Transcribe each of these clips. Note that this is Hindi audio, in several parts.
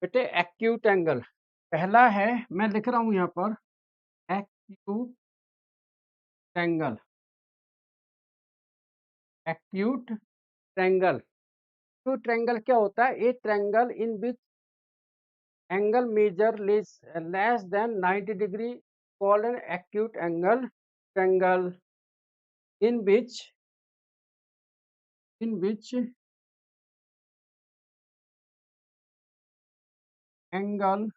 बेटे एक्यूट एंगल पहला है, मैं लिख रहा हूं यहां पर acute angle. Acute triangle. Acute triangle क्या होता है? ए triangle in which angle measure less than 90 degree called an acute angle triangle. In which angle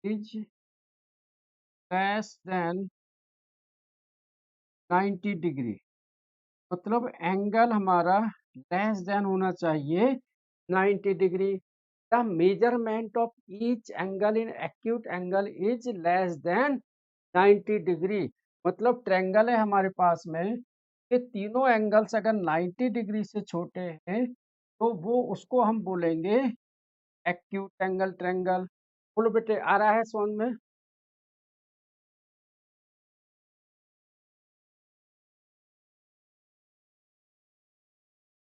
is less than 90 degree, मतलब एंगल हमारा लेस देन होना चाहिए 90 degree. The measurement of each angle in acute angle is less than 90 degree. मतलब ट्रायंगल है हमारे पास में, ये तीनों एंगल्स अगर 90 डिग्री से छोटे हैं तो वो उसको हम बोलेंगे एक्यूट एंगल ट्रायंगल। बोलो बेटे, आ रहा है समझ में?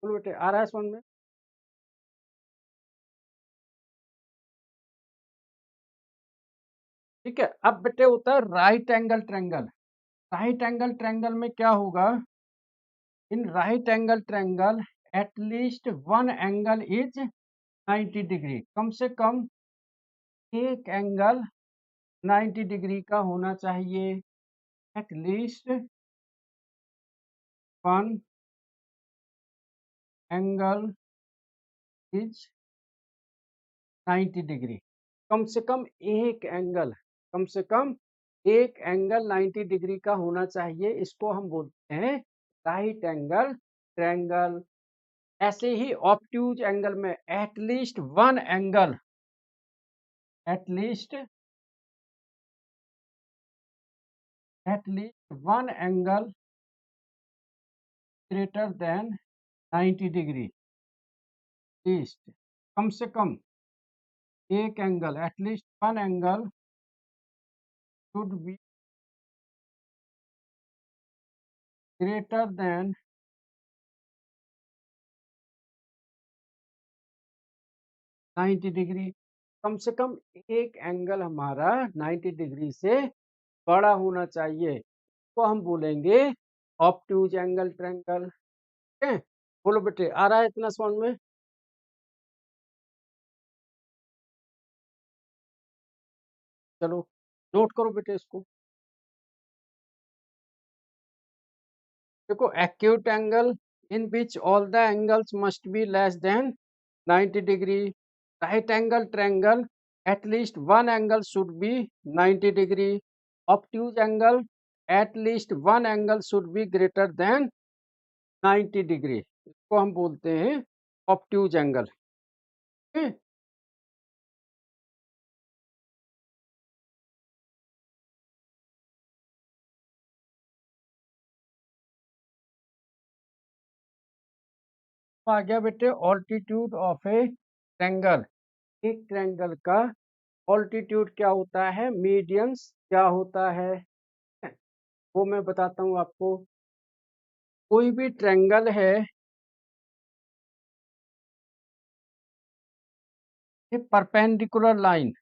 बोलो बेटे, आ रहा है समझ में? ठीक है। अब बेटे होता है right angle triangle. Right angle triangle में क्या होगा? In right angle triangle at least one angle is 90 degree. कम से कम एक एंगल 90 डिग्री का होना चाहिए। At least one angle is 90 degree. कम से कम एक एंगल, कम से कम एक एंगल 90 डिग्री का होना चाहिए। इसको हम बोलते हैं राइट एंगल ट्रायंगल। ऐसे ही ऑब्ट्यूज एंगल में at least one angle, at least one angle greater than 90 degree. Least, कम से कम एक angle, at least one angle should be greater than 90 degree. कम से कम एक एंगल हमारा 90 डिग्री से बड़ा होना चाहिए, तो हम बोलेंगे ऑब्ट्यूज एंगल ट्रायंगल। ठीक है? बोलो बेटे, आ रहा है इतना समझ में? चलो नोट करो बेटे इसको। देखो, acute angle in which all the angles must be less than 90 degree. Right angle triangle at least one angle should B 90 degree. Obtuse angle at least one angle should be greater than 90 degree. इसको हम बोलते हैं ऑब्ट्यूज एंगल। आ गया बेटे ऑल्टीट्यूड ऑफ ए ट्रायंगल। एक ट्रायंगल का ऑल्टीट्यूड क्या होता है, मीडियंस क्या होता है, वो मैं बताता हूँ आपको। कोई भी ट्रायंगल है, ये परपेंडिकुलर लाइन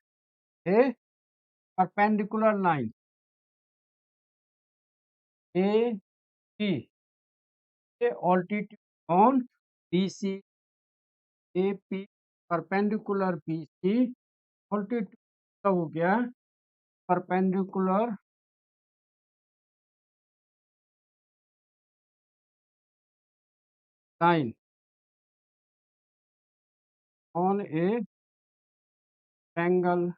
है, परपेंडिकुलर लाइन ए बी, ये altitude on B C, A P perpendicular B C. Altitude का हो गया perpendicular line on a triangle.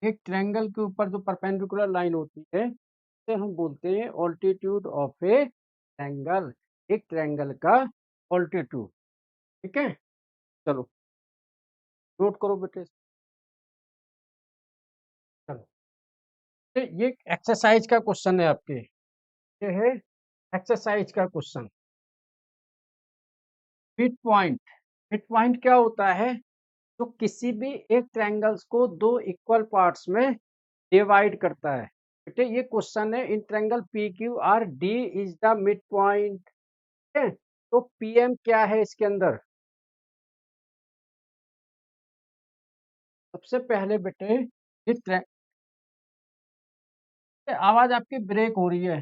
एक ट्रायंगल के ऊपर जो परपेंडिकुलर लाइन होती है उसे हम बोलते हैं ऑल्टीट्यूड ऑफ ए ट्रायंगल। एक ट्रायंगल का ऑल्टीट्यूड। ठीक है? चलो नोट करो बेटे। चलो, ये एक्सरसाइज का क्वेश्चन है आपके। ये है एक्सरसाइज का question. Mid point. Mid point क्या होता है? तो किसी भी एक ट्रायंगल्स को दो इक्वल पार्ट्स में डिवाइड करता है। बेटे ये क्वेश्चन है, in triangle P Q R D is the mid point है। तो पीएम क्या है इसके अंदर? सबसे पहले बेटे ये आवाज आपकी ब्रेक हो रही है।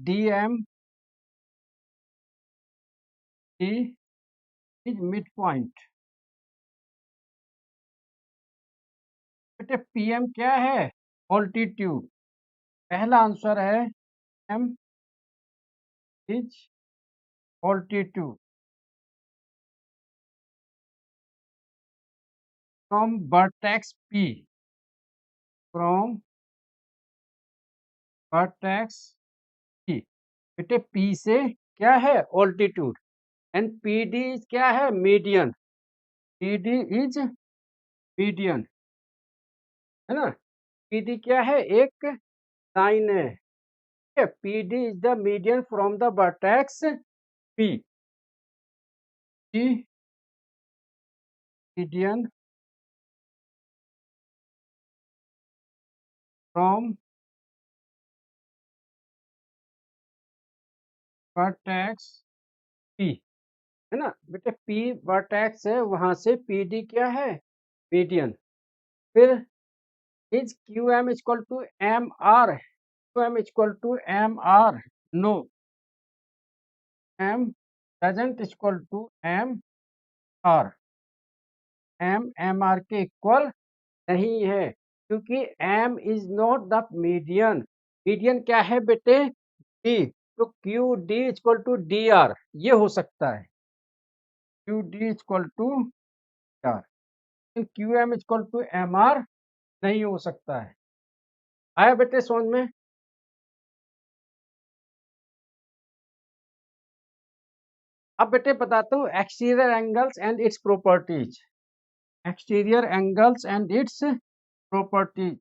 DM is mid point. बेटे PM क्या है? ऑल्टीट्यूड। पहला आंसर है M is altitude from vertex P, from vertex P। बेटे P से क्या है? ऑल्टीट्यूड। एंड PD क्या है? मीडियन। PD इज मीडियन, है ना। PD क्या है? एक लाइन है। PD is the median from the vertex P. P median from vertex P, है ना बेटे। P vertex है, वहां से PD क्या है? मीडियन। फिर is QM equal to MR? QM equal to MR? No, M doesn't equal to MR। M MR के इक्वल नहीं है, क्योंकि M is not the median. Median क्या है बेटे? D। तो QD इक्वल टू DR ये हो सकता है। QD equal to DR, QM equal to MR नहीं हो सकता है। आया बेटे समझ में? अब बेटे बताता हूँ exterior angles and its properties. Exterior angles and its properties.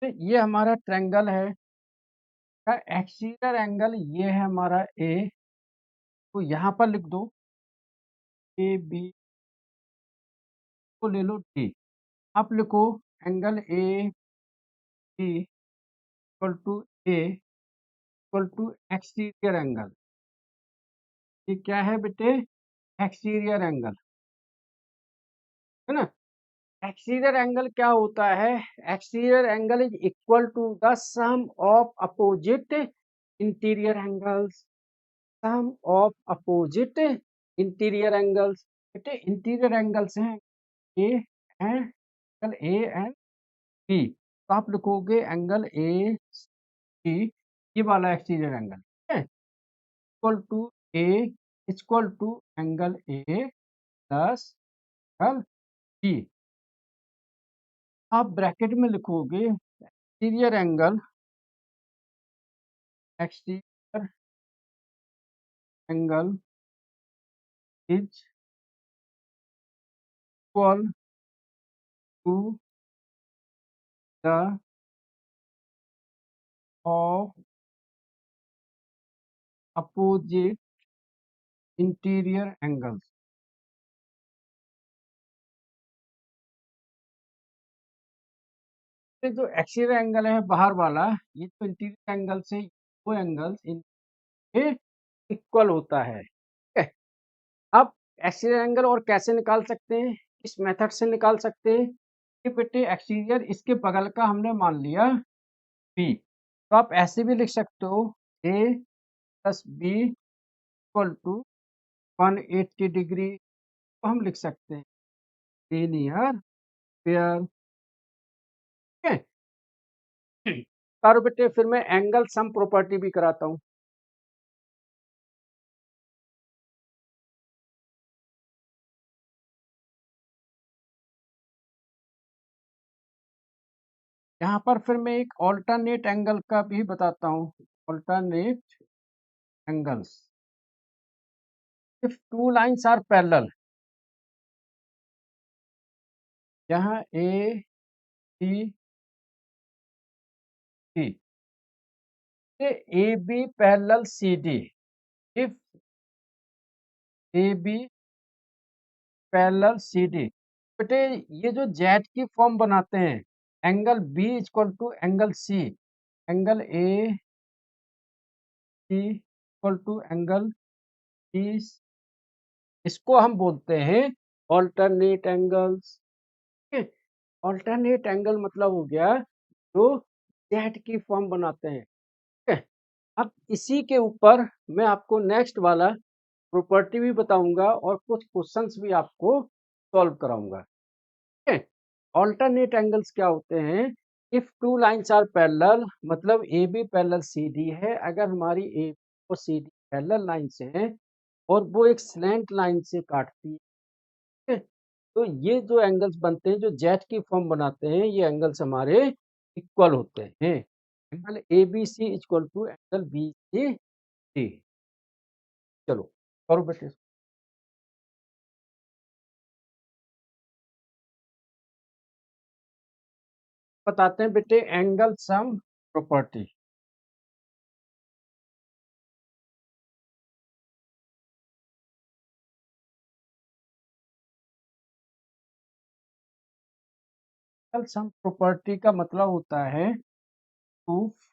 ये हमारा ट्रायंगल है, एक्सटीरियर एंगल ये है हमारा A। तो यहाँ पर लिख दो AB को ले लो D। आप लिखो angle AB equal to A equal to exterior angle. ये क्या है बेटे? एक्सटीरियर एंगल, है ना। एक्सटीरियर एंगल क्या होता है? Exterior angle is equal to the sum of opposite interior angles. Sum of opposite interior angles. बेटे इंटीरियर एंगल्स हैं A and angle A and B. तो आप लिखोगे एंगल ए सी, ये वाला एक्सटीरियर एंगल है equal to A equal to angle A plus angle B. आप ब्रैकेट में लिखोगे exterior angle is equal to the of opposite interior angles. जो एक्सटीरियर एंगल है बाहर वाला, ये तो इंटीरियर एंगल से वो एंगल्स इनके इक्वल होता है, ठीक है। अब एक्सटीरियर एंगल और कैसे निकाल सकते हैं? इस मेथड से निकाल सकते हैं कि बेटे एक्सटीरियर इसके बगल का हमने मान लिया बी। तो आप ऐसे भी लिख सकते हो A plus B equal to 180 degree. तो हम लिख सकते हैं लीनियर पेयर, ठीक है। और बेटे फिर मैं एंगल सम प्रॉपर्टी भी कराता हूँ। यहाँ पर फिर मैं एक ऑल्टरनेट एंगल का भी बताता हूँ। Alternate angles, if two lines are parallel, यहाँ A B C, A B parallel C D, if A B parallel C D, बेटे ये जो जेड की फॉर्म बनाते हैं, angle B equal to angle C, angle A C equal to angle B, इसको हम बोलते हैं ऑल्टरनेट एंगल्स। ऑल्टरनेट एंगल मतलब हो गया जो जेड की फॉर्म बनाते हैं। ठीक है, अब इसी के ऊपर मैं आपको नेक्स्ट वाला प्रॉपर्टी भी बताऊंगा और कुछ क्वेश्चंस भी आपको सॉल्व कराऊंगा। ठीक है, ऑल्टरनेट एंगल्स क्या होते हैं? If two lines are parallel, मतलब A B parallel C D है, अगर हमारी ए और सी डी पैरेलल लाइन से हैं और वो एक स्लैंट लाइन से काटती है, तो ये जो एंगल्स बनते हैं, जो जेड की फॉर्म बनाते हैं, ये एंगल्स हमारे इक्वल होते हैं। Angle A B C equal to angle B C D. चलो करो बेटे, बताते हैं बेटे angle sum property. Angle sum property का मतलब होता है proof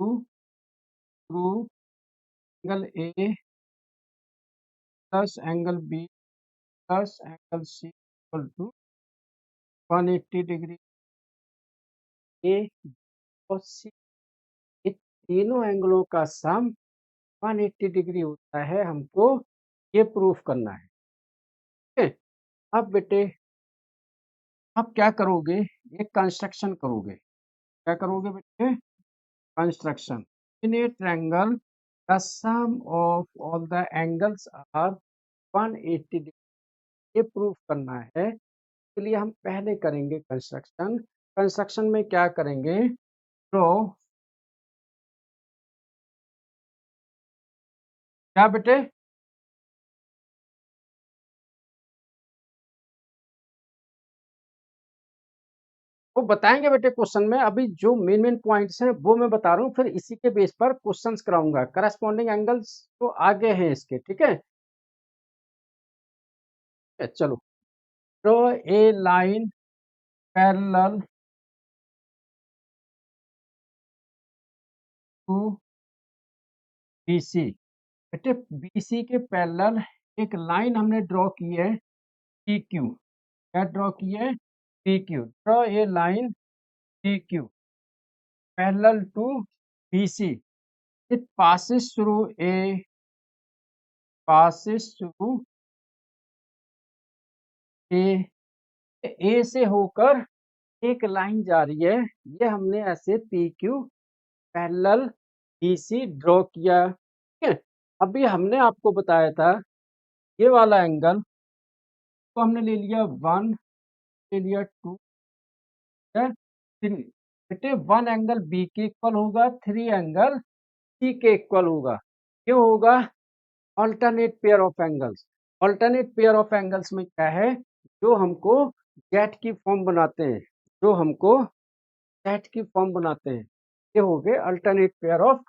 to prove angle A plus angle B plus angle C equal to 180 degree. A और सी, इन तीनों एंगलों का सम 180 डिग्री होता है, हमको ये प्रूफ करना है। ठीक है, अब बेटे अब क्या करोगे, एक कंस्ट्रक्शन करोगे। क्या करोगे बेटे? Construction. In a triangle the sum of all the angles are 180 degree, ये प्रूफ करना है। इसलिए हम पहले करेंगे कंस्ट्रक्शन। कंस्ट्रक्शन में क्या करेंगे? ड्रॉ, क्या बेटे? वो बताएंगे बेटे क्वेश्चन में, अभी जो मेन मेन पॉइंट्स हैं वो मैं बता रहा हूँ, फिर इसी के बेस पर क्वेश्चंस कराऊंगा। करस्पॉन्डिंग एंगल्स तो आगे हैं इसके। ठीक है, चलो। Draw a line parallel to BC. बेटे बीसी के पैरेलल एक लाइन हमने ड्रॉ की है, पी क्यू। क्या ड्रॉ की है? P Q. Draw a line P Q parallel to BC, it passes through a, passes through A से होकर एक लाइन जा रही है, ये हमने ऐसे P Q parallel B C draw किया। ठीक है, अभी हमने आपको बताया था ये वाला एंगल तो हमने ले लिया 1, ले लिया 2, 3। बेटे 1 एंगल बी के इक्वल होगा, 3 एंगल सी के इक्वल होगा। क्यों होगा? Alternate pair of angles. Alternate pair of angles में क्या है? जो हमको जेट की फॉर्म बनाते हैं, जो हमको जेट की फॉर्म बनाते हैं, ये हो गए अल्टरनेट पेयर ऑफ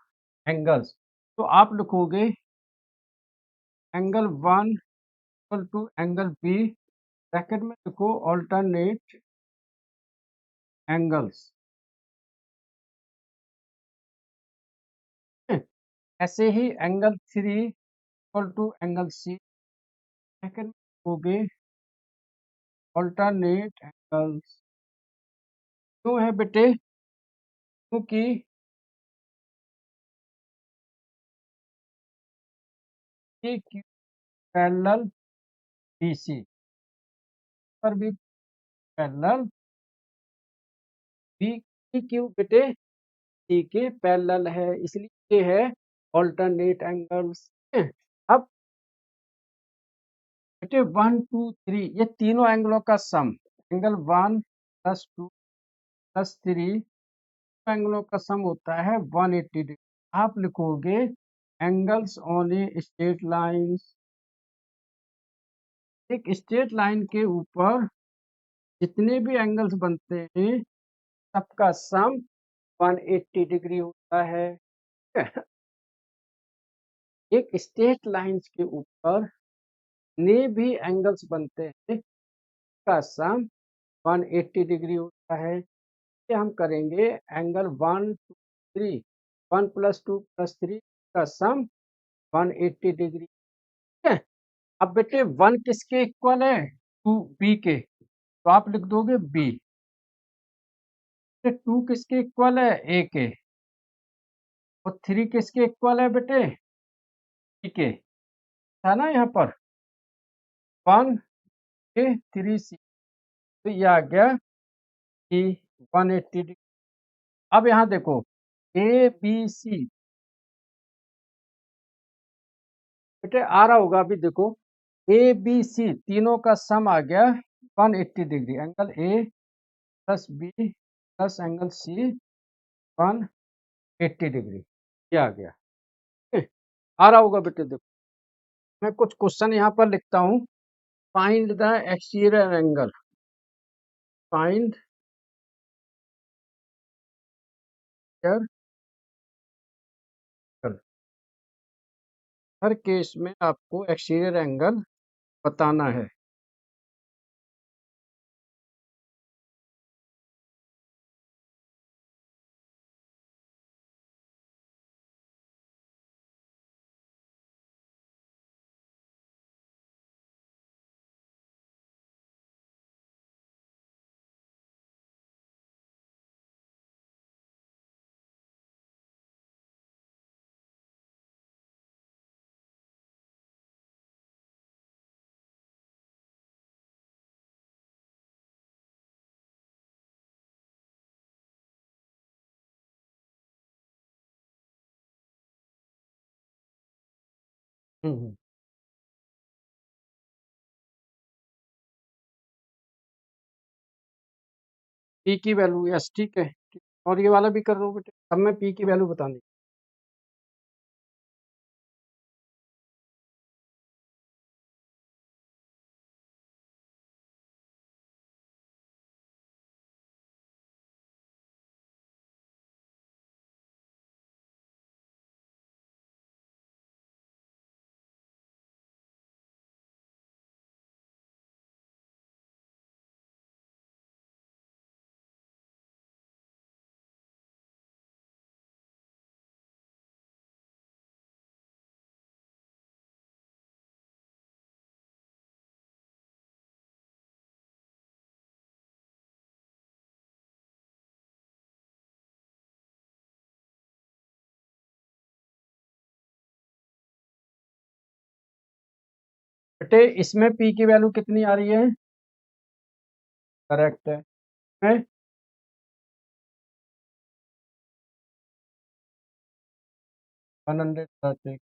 एंगल्स। तो आप लिखोगे angle 1 equal to angle B, bracket में लिखो अल्टरनेट एंगल्स। ऐसे ही angle 3 equal to angle C, bracket में लिखोगे अल्टरनेट एंगल्स। क्यों है बेटे? क्योंकि A Q parallel B C पर भी पैरेलल बी क्यू बेटे सी के पैरेलल है, इसलिए ये है ऑल्टरनेट एंगल्स। अब बेटे 1 2 3 ये तीनों एंगलों का सम, एंगल 1 प्लस 2 प्लस 3 एंगलों का सम होता है 180 डिग्री। आप लिखोगे angles on a straight lines, एक स्ट्रेट लाइन के ऊपर जितने भी एंगल्स बनते हैं सबका सम 180 डिग्री होता है। एक स्ट्रेट लाइंस के ऊपर जितने भी एंगल्स बनते हैं का सम 180 डिग्री होता है। ये हम करेंगे एंगल 1 2 3 1 + 2 + 3 का सम 180 डिग्री। ठीक है। अब बेटे 1 किसके इक्वल है? 2 बी के, तो आप लिख दोगे बी। 2 किसके इक्वल है? ए के। और 3 किसके इक्वल है बेटे? सी के, है ना यहाँ पर 1 के 3 सी, तो ये आ गया कि 180 डिग्री। अब यहाँ देखो ए बी सी बेटे आ रहा होगा, अभी देखो ए बी सी तीनों का सम आ गया 180 degree. Angle A plus B plus angle C 180 degree, ये आ गया। ठीक है? आ रहा होगा बेटे, देखो मैं कुछ क्वेश्चन यहाँ पर लिखता हूँ। Find the exterior angle, find her case में आपको एक्सटीरियर एंगल बताना है। हम्म। पी की वैल्यू यस, ठीक है। और ये वाला भी कर रहा हूँ बेटे, अब मैं पी की वैल्यू बतानी। बेटे इसमें पी की वैल्यू कितनी आ रही है? करेक्ट है। मैं 130,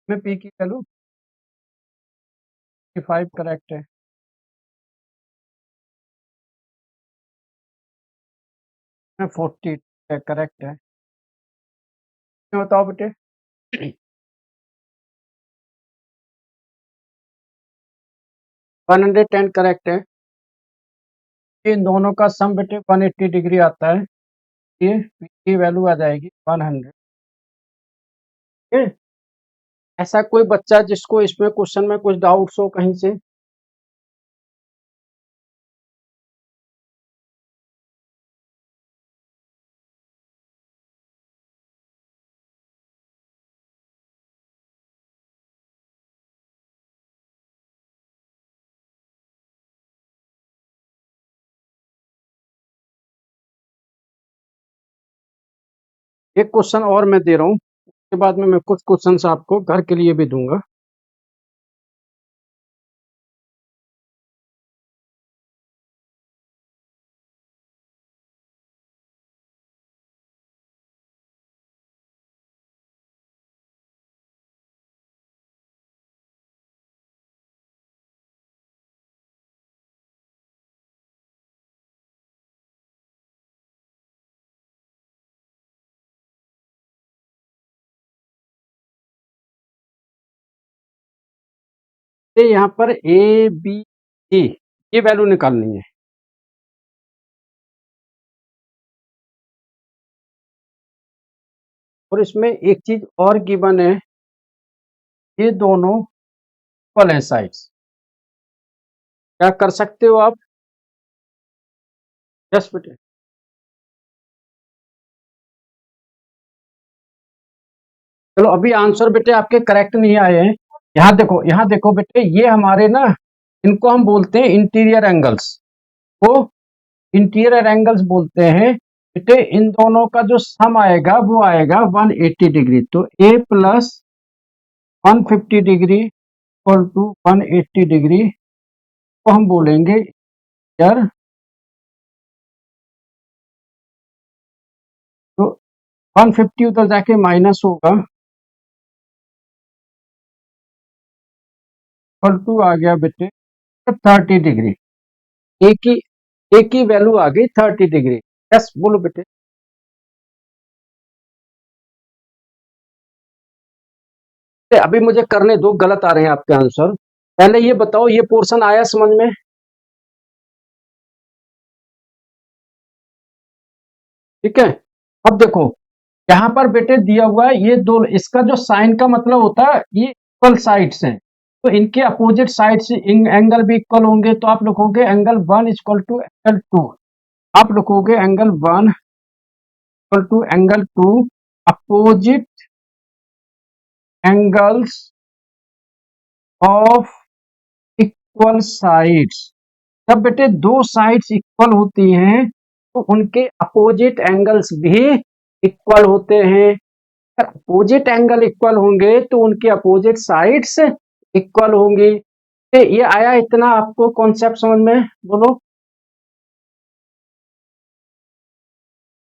में पी की वैल्यू 5 करेक्ट है। मैं 40 करेक्ट है। मैं बताओ बेटे। 110 करेक्ट है। इन दोनों का सम बेटे 180 डिग्री आता है। ये पी की वैल्यू आ जाएगी 100। ठीक है? ऐसा कोई बच्चा जिसको इसमें क्वेश्चन में कुछ डाउट्स हो कहीं से? एक क्वेश्चन और मैं दे रहा हूँ, उसके बाद में मैं कुछ क्वेश्चंस आपको घर के लिए भी दूंगा। यहाँ पर ए बी सी ये वैल्यू निकालनी है। और इसमें एक चीज और गिवन है, ये दोनों इक्वल है साइड्स। क्या कर सकते हो आप? यस बेटे। चलो अभी आंसर बेटे आपके करेक्ट नहीं आए हैं। यहाँ देखो बेटे, ये हमारे ना, इनको हम बोलते हैं इंटीरियर एंगल्स। वो इंटीरियर एंगल्स बोलते हैं बेटे। इन दोनों का जो सम आएगा वो आएगा 180 डिग्री। तो A plus 150 degree equal to 180 degree को हम बोलेंगे यार। तो 150 उधर जाके माइनस होगा, इक्वल टू आ गया बेटे 30 डिग्री। एक ही वैल्यू आ गई 30 डिग्री। यस बोलो बेटे। अभी मुझे करने दो, गलत आ रहे हैं आपके आंसर। पहले ये बताओ, ये पोर्शन आया समझ में? ठीक है। अब देखो यहाँ पर बेटे दिया हुआ है ये दो, इसका जो साइन का मतलब होता है ये इक्वल साइड्स हैं, तो इनके अपोजिट साइड से एंगल भी इक्वल होंगे। तो आप लिखोगे एंगल 1 इक्वल टू एंगल 2। आप लिखोगे angle 1 equal to angle 2, opposite angles of equal sides. जब बेटे दो साइड्स इक्वल होती हैं तो उनके अपोजिट एंगल्स भी इक्वल होते हैं। अगर अपोजिट एंगल इक्वल होंगे तो उनके अपोजिट साइड्स इक्वल होंगी। तो ये आया इतना आपको कॉन्सेप्ट समझ में? बोलो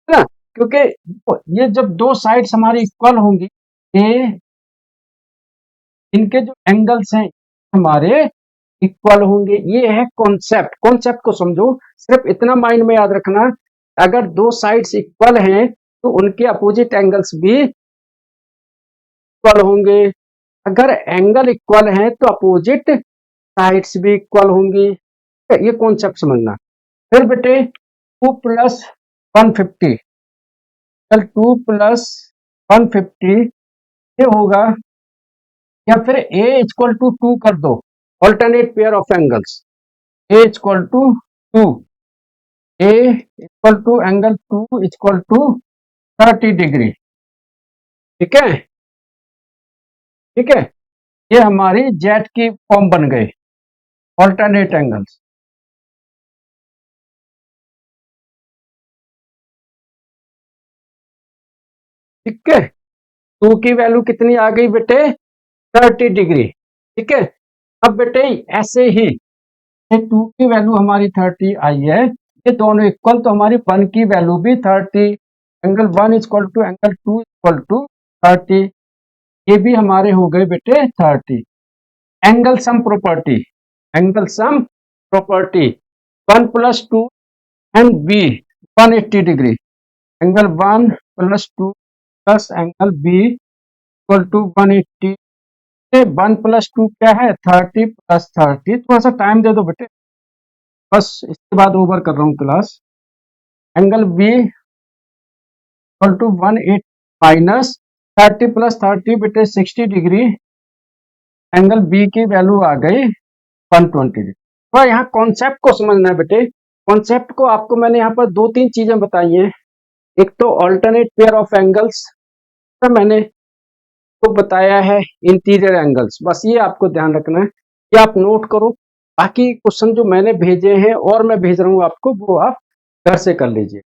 है ना? क्योंकि ये जब दो साइड्स हमारी इक्वल होंगी, ये इनके जो एंगल्स हैं हमारे इक्वल होंगे। ये है कॉन्सेप्ट। कॉन्सेप्ट को समझो, सिर्फ इतना माइंड में याद रखना, अगर दो साइड्स इक्वल हैं तो उनके अपोजिट एंगल्स भी इक्वल होंगे। अगर एंगल इक्वल है तो अपोजिट साइड्स भी इक्वल होंगी। ये कॉन्सेप्ट समझना। फिर बेटे 2 प्लस 150, चल 2 प्लस 150 ये होगा, या फिर ए इक्वल टू 2 कर दो, alternate pair of angles. A equal to 2, A equal to angle 2 equal to 30 degree. ठीक है, ठीक है। ये हमारी जेट की फॉर्म बन गई, ऑल्टरनेट एंगल्स। ठीक है। 2 की वैल्यू कितनी आ गई बेटे? 30 डिग्री। ठीक है। अब बेटे ऐसे ही 2 की वैल्यू हमारी 30 आई है, ये दोनों इक्वल, तो हमारी 1 की वैल्यू भी 30। Angle 1 equal to angle 2 equal to 30। ये भी हमारे हो गए बेटे 30। Angle sum property, angle sum property 1 plus 2 and B 180 degree. Angle 1 plus 2 plus angle B equal to 180। 1 plus 2 क्या है? 30 प्लस 30। थोड़ा सा टाइम दे दो बेटे, बस इसके बाद ओवर कर रहा हूँ class. Angle B equal to 180 minus 30 plus 30 बेटे 60 डिग्री। एंगल बी की वैल्यू आ गई 120 डिग्री। तो यहाँ कॉन्सेप्ट को समझना है बेटे। कॉन्सेप्ट को आपको मैंने यहाँ पर 2-3 चीजें बताई हैं। एक तो ऑल्टरनेट पेयर ऑफ एंगल्स, तो मैंने तो बताया है इंटीरियर एंगल्स। बस ये आपको ध्यान रखना है कि आप नोट करो। बाकी क्वेश्चन जो मैंने भेजे हैं और मैं भेज रहा हूँ आपको, वो आप घर से कर लीजिए।